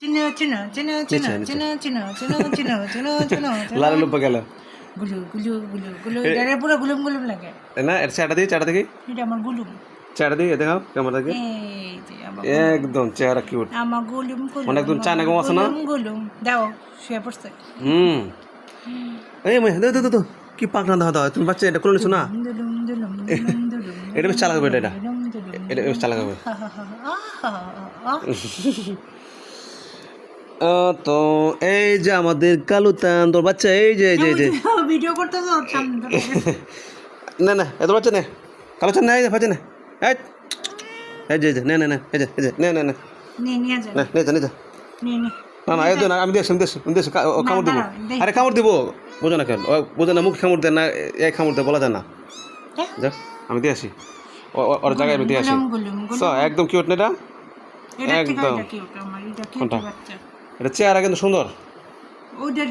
চিনো চিনো চিনো চিনো চিনো চিনো চিনো চিনো চিনো চিনো লাল লুপা গেল গুলু গুলু গুলু গুলু এটা পুরো গুলুম গুলুম লাগে না এটা চাটা দেখি এটা আমার গুলুম চেহারা দিকে দেখাও ক্যামেরা দিকে এই যে আমার একদম চেহারা কিউট আমার গুলুম গুলুম মানে একদম চায়না গম আছে না গুলুম গুলুম দাও শুয়ে পড়ছে এই দে দে দে কি পাকনা দাও দাও তুমি বাচ্চা এটা করে নিছো না দুলুম দুলুম দুলুম দুলুম এটা বেশ চালাক হবে এটা দুলুম দুলুম এটা বেশ চালাক হবে তো এই যে আমাদের কালুতান তোর বাচ্চা এই যে এই যে এই যে ভিডিও করতেছ সামনে না না এত বাচ্চা নে কালুতান না এই যে বাচ্চা না এই যে নে নে নে এই যে নে নে নে নিয়ে যা নে নে যা নে নে না না এই তো না আমি দেশ কামড় দেবো আরে কামড় দেবো বোঝো না কেন বোঝো না মুখ কামড় দেয় না এই কামড় দেয় বলা যায় না যা আমি দিয়ে আসি ওর জায়গায় আমি দিয়ে আসি একদম কিউট না এটা একদম এটা কিউট আমার এটা কিউট কোনটা? বাচ্চা এটা চেহারা কিন্তু সুন্দর ওটা